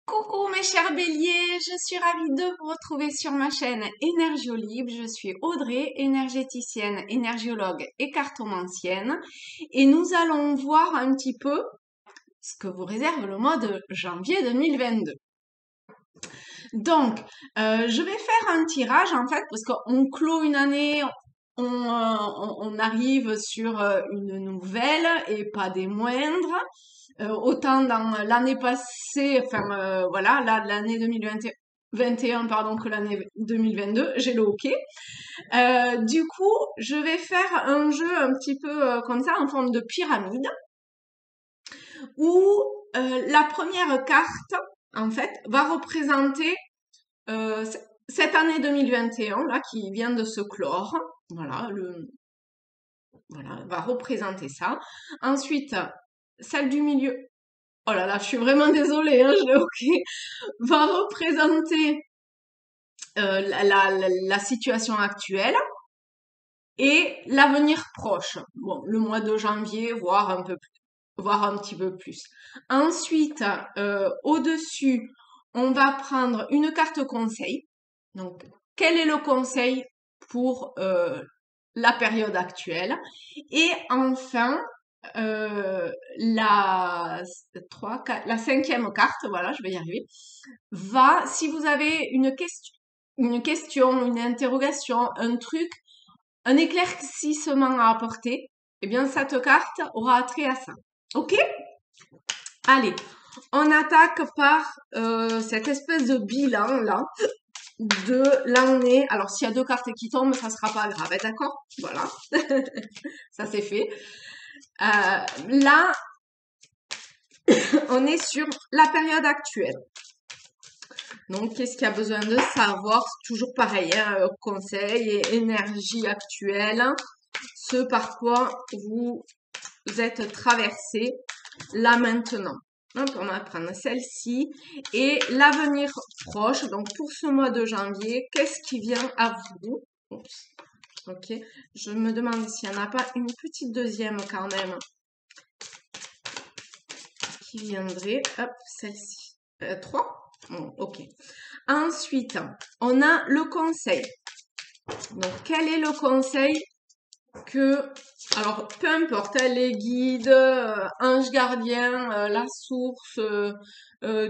Coucou mes chers béliers, je suis ravie de vous retrouver sur ma chaîne Énergiolib. Je suis Audrey, énergéticienne, énergiologue et cartomancienne. Et nous allons voir un petit peu ce que vous réserve le mois de janvier 2022. Donc, je vais faire un tirage en fait parce qu'on clôt une année, on arrive sur une nouvelle et pas des moindres. Autant dans l'année passée, enfin voilà, l'année 2021 pardon, que l'année 2022, j'ai le hockey. Du coup, je vais faire un jeu un petit peu comme ça, en forme de pyramide, où la première carte, en fait, va représenter cette année 2021 là qui vient de se clore. Voilà, voilà, va représenter ça. Ensuite, celle du milieu. Oh là là, je suis vraiment désolée, hein, je l'ai ok. Va représenter la situation actuelle et l'avenir proche. Bon, le mois de janvier, voire un petit peu plus. Ensuite, au-dessus, on va prendre une carte conseil. Donc, quel est le conseil pour la période actuelle? Et enfin, la la cinquième carte, voilà, je vais y arriver, va, si vous avez une question, une interrogation, un truc, un éclaircissement à apporter, eh bien, cette carte aura attrait à ça. Ok? Allez, on attaque par cette espèce de bilan là de l'année. Alors, s'il y a deux cartes qui tombent, ça sera pas grave, d'accord? Voilà, ça c'est fait. Là, on est sur la période actuelle. Donc, qu'est-ce qu'il y a besoin de savoir? C'est toujours pareil, hein, conseil et énergie actuelle, ce par quoi vous êtes traversé là maintenant. Donc, on va prendre celle-ci et l'avenir proche. Donc, pour ce mois de janvier, qu'est-ce qui vient à vous? Oups. Ok, je me demande s'il n'y en a pas une petite deuxième quand même qui viendrait. Hop, celle-ci. 3. Bon, ok. Ensuite, on a le conseil. Donc, quel est le conseil que, alors, peu importe, hein, les guides, anges gardiens, la source,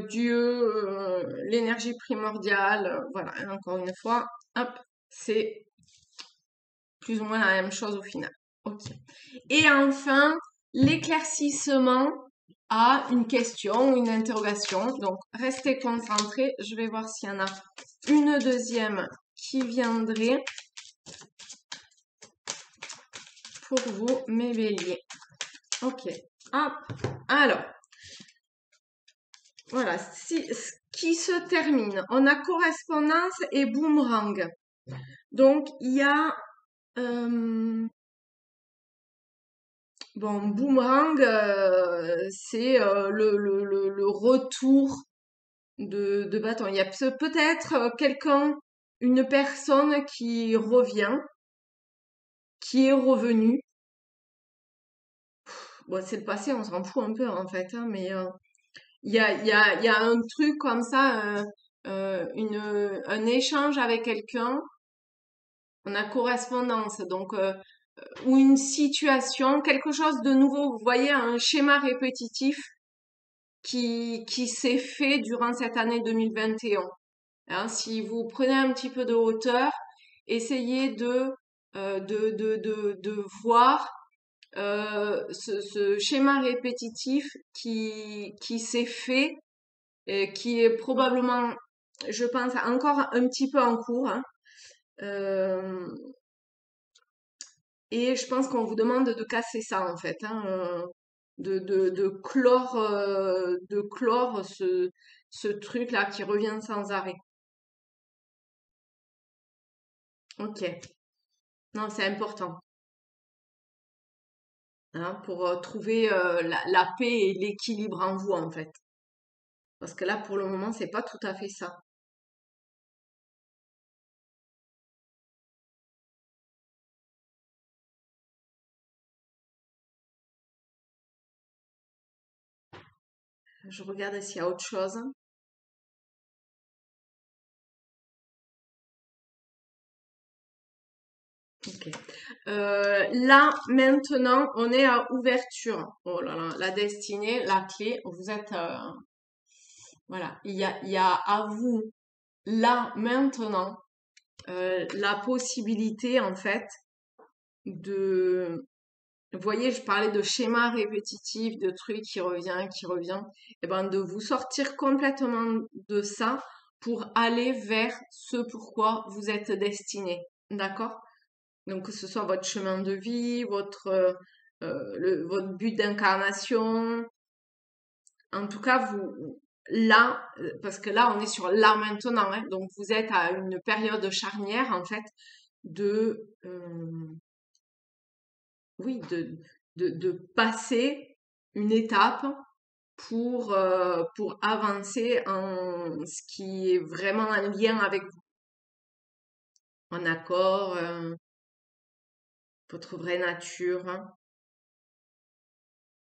Dieu, l'énergie primordiale, voilà, hein, encore une fois, hop, c'est plus ou moins la même chose au final. Ok. Et enfin, l'éclaircissement à une question, une interrogation. Donc, restez concentrés. Je vais voir s'il y en a une deuxième qui viendrait pour vous, mes béliers. Ok. Hop. Alors, voilà. Ce qui se termine. On a correspondance et boomerang. Donc, il y a... bon, boomerang, c'est le retour de bâton. Il y a peut-être quelqu'un, une personne qui revient, qui est revenu. Bon, c'est le passé, on s'en fout un peu en fait, hein, mais il y a un truc comme ça, un échange avec quelqu'un, on a correspondance, donc ou une situation, quelque chose de nouveau. Vous voyez un schéma répétitif qui s'est fait durant cette année 2021. Hein, si vous prenez un petit peu de hauteur, essayez de voir ce schéma répétitif qui s'est fait, qui est probablement, je pense, encore un petit peu en cours. Hein. Euh, et je pense qu'on vous demande de casser ça en fait, hein, de clore ce truc-là qui revient sans arrêt. Ok, non, c'est important. Hein, pour trouver la paix et l'équilibre en vous en fait. Parce que là, pour le moment, c'est pas tout à fait ça. Je regarde s'il y a autre chose. Là, maintenant, on est à ouverture. Oh là là, la destinée, la clé, vous êtes... voilà, il y a à vous, là, maintenant, la possibilité, en fait, de... Vous voyez, je parlais de schéma répétitif, de trucs qui revient. Et ben, de vous sortir complètement de ça pour aller vers ce pourquoi vous êtes destiné. D'accord? Donc, que ce soit votre chemin de vie, votre but d'incarnation. En tout cas, vous, là, parce que là, on est sur là maintenant, hein, donc vous êtes à une période charnière, en fait, de, oui, de passer une étape pour avancer en ce qui est vraiment en lien avec vous, en accord, votre vraie nature, hein.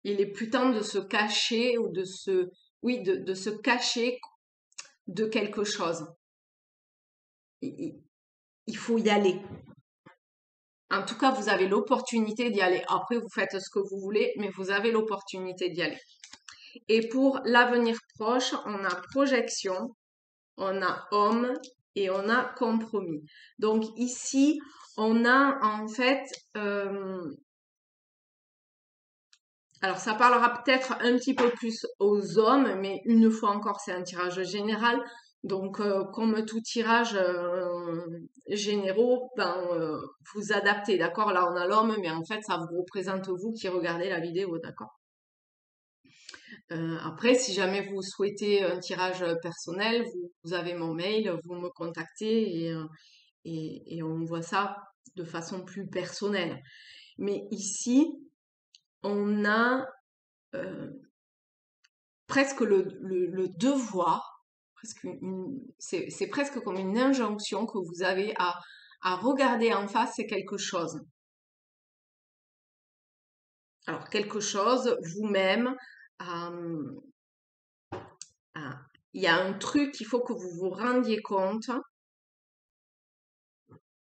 Il est plus temps de se cacher ou oui, de se cacher de quelque chose. Il, il faut y aller. En tout cas, vous avez l'opportunité d'y aller. Après, vous faites ce que vous voulez, mais vous avez l'opportunité d'y aller. Et pour l'avenir proche, on a projection, on a homme et on a compromis. Donc ici, on a en fait... alors ça parlera peut-être un petit peu plus aux hommes, mais une fois encore, c'est un tirage général. Donc comme tout tirage généraux, ben, vous adaptez, d'accord? Là, on a l'homme, mais en fait, ça vous représente vous qui regardez la vidéo, d'accord? Après, si jamais vous souhaitez un tirage personnel, vous avez mon mail, vous me contactez et on voit ça de façon plus personnelle. Mais ici, on a presque le devoir, c'est presque comme une injonction que vous avez à regarder en face, c'est quelque chose. Alors, quelque chose, vous-même, euh, il y a un truc qu'il faut que vous vous rendiez compte.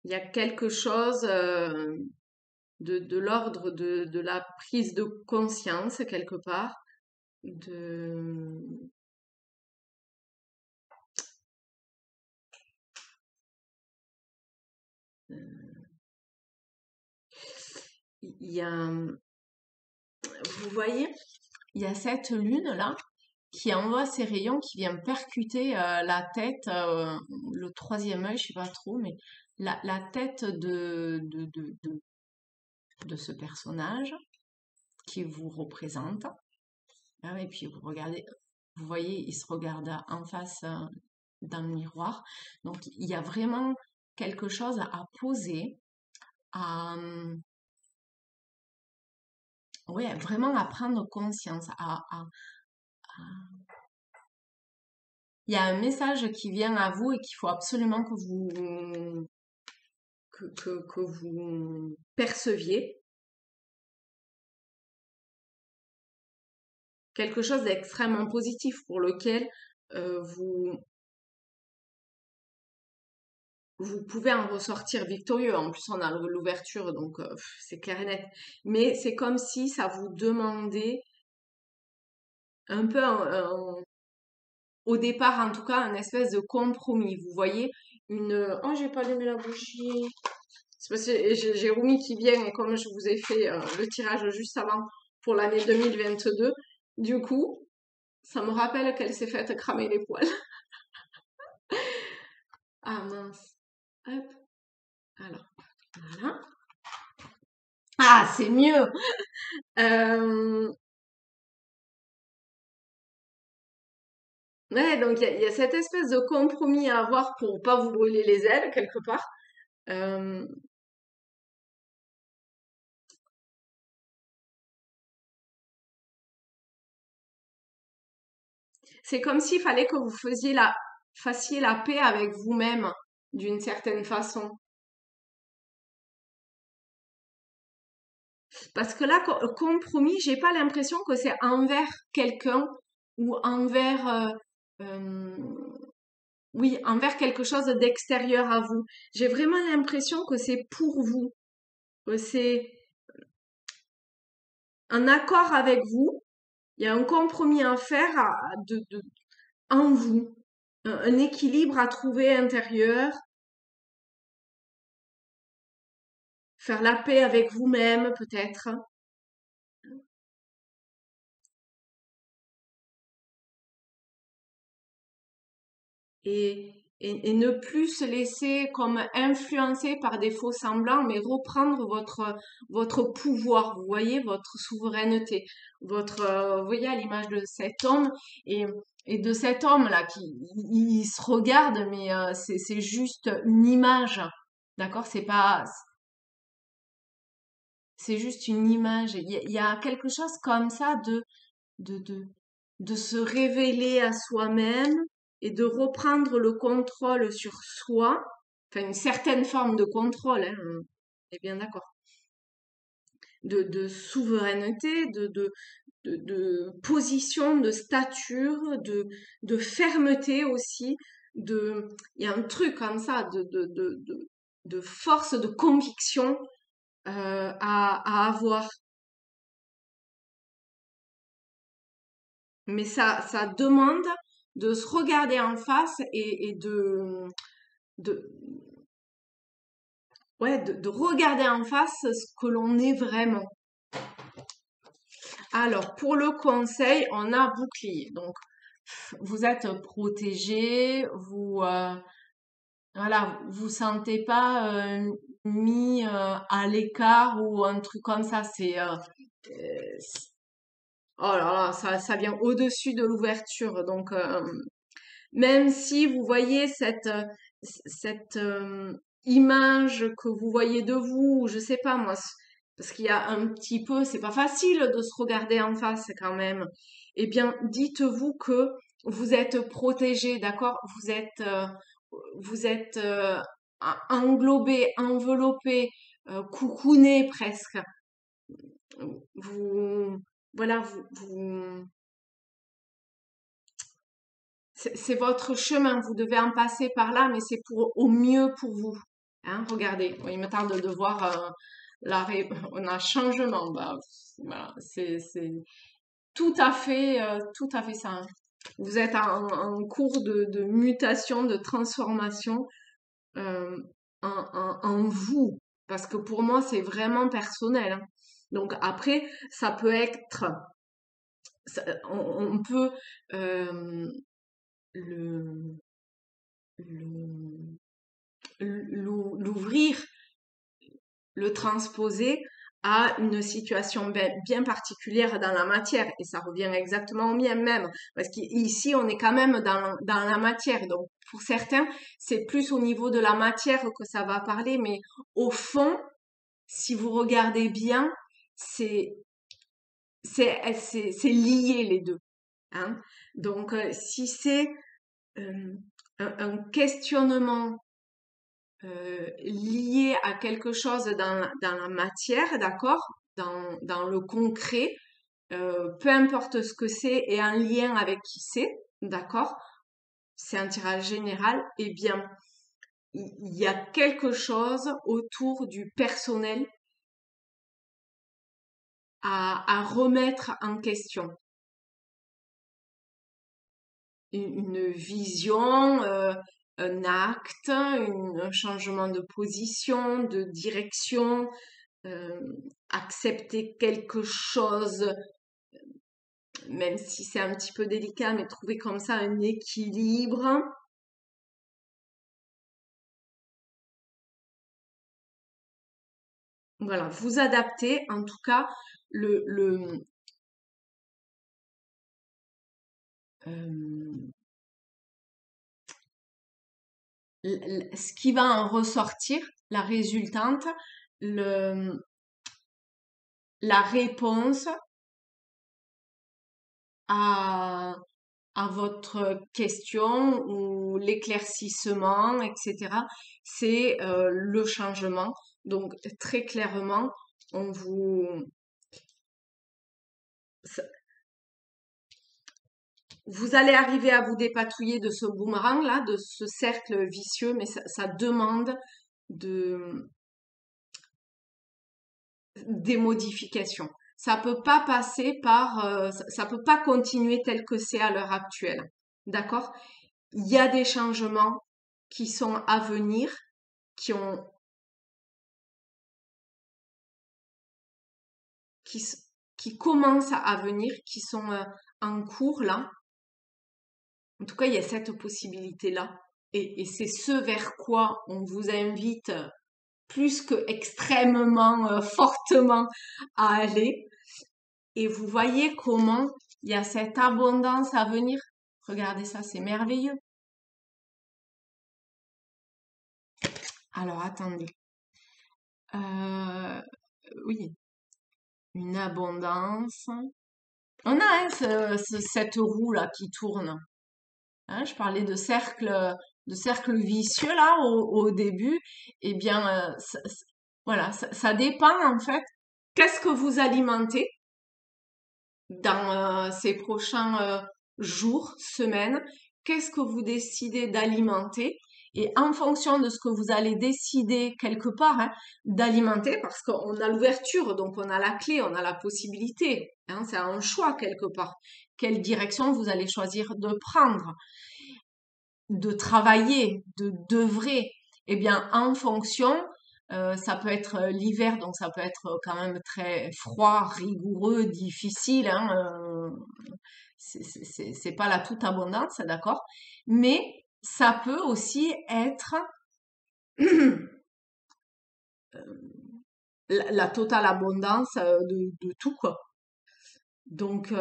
Il y a quelque chose de l'ordre de la prise de conscience, quelque part, de... Il y a, vous voyez, il y a cette lune-là qui envoie ses rayons, qui vient percuter la tête, le troisième œil, je sais pas trop, mais la tête de ce personnage qui vous représente. Ah, et puis vous regardez, vous voyez, il se regarde en face dans le miroir. Donc il y a vraiment quelque chose à poser, à, ouais, vraiment à prendre conscience, il y a un message qui vient à vous et qu'il faut absolument que que vous perceviez. Quelque chose d'extrêmement positif pour lequel vous, vous pouvez en ressortir victorieux. En plus, on a l'ouverture, donc c'est clair et net. Mais c'est comme si ça vous demandait un peu, au départ en tout cas, un espèce de compromis. Vous voyez, oh, j'ai pas allumé la bougie. C'est parce que j'ai Roumi qui vient et comme je vous ai fait le tirage juste avant pour l'année 2022, du coup, ça me rappelle qu'elle s'est faite cramer les poils. Ah mince. Hop. Alors, voilà. Ah, c'est mieux. Ouais, donc il y a cette espèce de compromis à avoir pour pas vous brûler les ailes quelque part. Euh, c'est comme s'il fallait que vous fassiez la paix avec vous-même d'une certaine façon. Parce que là, compromis, j'ai pas l'impression que c'est envers quelqu'un ou envers, euh, oui, envers quelque chose d'extérieur à vous. J'ai vraiment l'impression que c'est pour vous. c'est un accord avec vous. Il y a un compromis à faire en vous, un équilibre à trouver intérieur, faire la paix avec vous-même peut-être, et ne plus se laisser comme influencer par des faux semblants, mais reprendre votre pouvoir, vous voyez, votre souveraineté, vous voyez, à l'image de cet homme et, et de cet homme-là il se regarde, mais c'est juste une image, d'accord? C'est juste une image. Il y a quelque chose comme ça de, de, de se révéler à soi-même et de reprendre le contrôle sur soi, enfin une certaine forme de contrôle, hein, on est bien d'accord, de souveraineté, de position, de stature, de fermeté aussi, il y a un truc comme ça de force, de conviction à avoir. Mais ça demande de se regarder en face et de, ouais, de regarder en face ce que l'on est vraiment. Alors, pour le conseil, on a bouclier. Donc, vous êtes protégé, voilà, vous sentez pas mis à l'écart ou un truc comme ça. Oh là là, ça vient au-dessus de l'ouverture. Donc, même si vous voyez cette image que vous voyez de vous, ou je sais pas moi, parce qu'il y a un petit peu, c'est pas facile de se regarder en face quand même. Eh bien, dites-vous que vous êtes protégé, d'accord? Vous êtes englobé, enveloppé, coucouné presque. Vous, voilà, c'est votre chemin, vous devez en passer par là, mais c'est pour au mieux pour vous. Hein, regardez, il me tarde de voir on a changement. Bah, voilà, c'est tout à fait ça. Hein. Vous êtes en cours de mutation, de transformation euh, en vous, parce que pour moi c'est vraiment personnel. Hein. Donc après, ça peut être, on peut euh, le le- l'ouvrir, le transposer à une situation bien particulière dans la matière. Et ça revient exactement au mien même. Parce qu'ici, on est quand même dans la matière. Donc, pour certains, c'est plus au niveau de la matière que ça va parler. Mais au fond, si vous regardez bien, c'est, c'est lié les deux. Hein. Donc, si c'est euh, un questionnement lié à quelque chose dans la matière, d'accord? Dans le concret, peu importe ce que c'est et un lien avec qui c'est, d'accord? C'est un tirage général, eh bien, il y a quelque chose autour du personnel à remettre en question. Une vision, un acte, un changement de position, de direction, euh, accepter quelque chose, même si c'est un petit peu délicat, mais trouver comme ça un équilibre. Voilà, vous adapter. En tout cas, le, le, euh, ce qui va en ressortir, la résultante, le, la réponse à, à votre question ou l'éclaircissement, etc., c'est le changement. Donc, très clairement, on vous, vous allez arriver à vous dépatouiller de ce boomerang-là, de ce cercle vicieux, mais ça demande de, des modifications. Ça peut pas passer par, ça peut pas continuer tel que c'est à l'heure actuelle. D'accord? Il y a des changements qui sont à venir, qui ont, qui, qui commencent à venir, qui sont en cours là. En tout cas, il y a cette possibilité-là. Et c'est ce vers quoi on vous invite plus que extrêmement fortement à aller. Et vous voyez comment il y a cette abondance à venir. Regardez ça, c'est merveilleux. Alors attendez. Euh, oui, une abondance. On a hein, cette roue là qui tourne. Hein, je parlais de cercle vicieux là au début. Eh bien, voilà, ça dépend en fait. Qu'est-ce que vous alimentez dans ces prochains jours, semaines? Qu'est-ce que vous décidez d'alimenter? Et en fonction de ce que vous allez décider quelque part hein, d'alimenter, parce qu'on a l'ouverture, donc on a la clé, on a la possibilité. Hein, c'est un choix quelque part. Quelle direction vous allez choisir de prendre, de travailler, de d'œuvrer? Eh bien, en fonction, ça peut être l'hiver, donc ça peut être quand même très froid, rigoureux, difficile. Hein, c'est pas la toute abondance, d'accord? Mais ça peut aussi être la totale abondance de tout, quoi. Donc,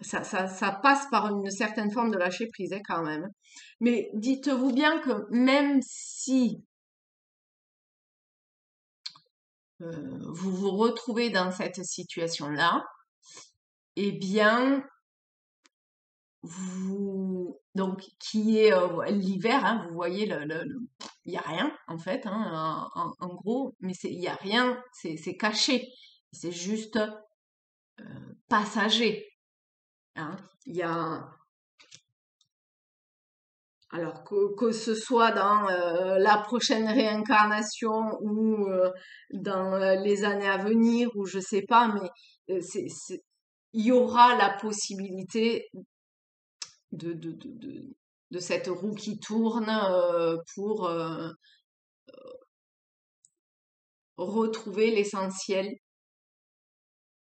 ça passe par une certaine forme de lâcher prise, hein, quand même. Mais dites-vous bien que même si vous vous retrouvez dans cette situation-là, eh bien, donc qui est l'hiver, hein, vous voyez il y a rien en fait, hein, en gros, mais il y a rien, c'est caché, c'est juste passager. Hein. Il y a alors que ce soit dans la prochaine réincarnation ou dans les années à venir ou je sais pas, mais il y aura la possibilité de, de, de, de, de cette roue qui tourne pour retrouver l'essentiel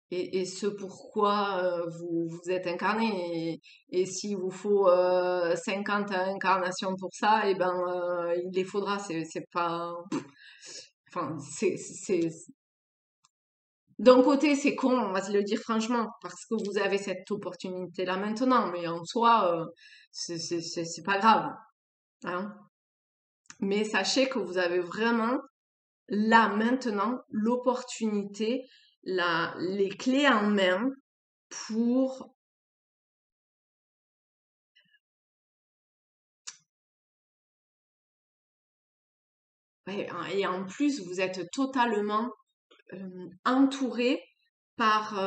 et ce pourquoi vous êtes incarné. Et s'il vous faut 50 incarnations pour ça, et ben il les faudra. C'est pas. Enfin, d'un côté, c'est con, on va se le dire franchement, parce que vous avez cette opportunité-là maintenant, mais en soi, c'est pas grave. Hein. Mais sachez que vous avez vraiment là maintenant l'opportunité, les clés en main pour ouais, et en plus vous êtes totalement entouré par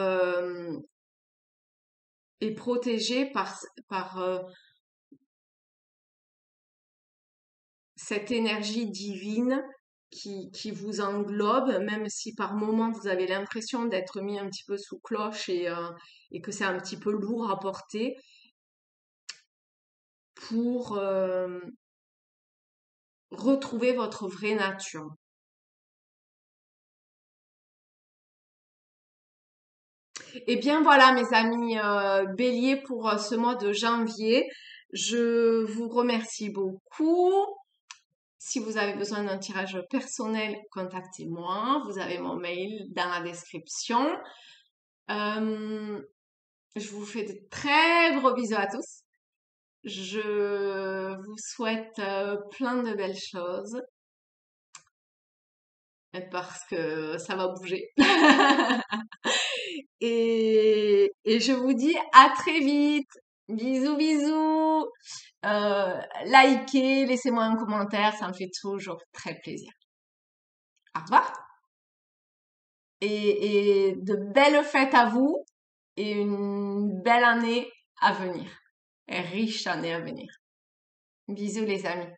et protégé par cette énergie divine qui vous englobe, même si par moments vous avez l'impression d'être mis un petit peu sous cloche et que c'est un petit peu lourd à porter pour retrouver votre vraie nature. Eh bien voilà mes amis béliers pour ce mois de janvier. Je vous remercie beaucoup. Si vous avez besoin d'un tirage personnel, contactez-moi. Vous avez mon mail dans la description. Euh, je vous fais de très gros bisous à tous. Je vous souhaite plein de belles choses parce que ça va bouger. Et je vous dis à très vite. Bisous, bisous. Likez, laissez-moi un commentaire, ça me fait toujours très plaisir. Au revoir. Et de belles fêtes à vous et une belle année à venir. Riche année à venir. Bisous les amis.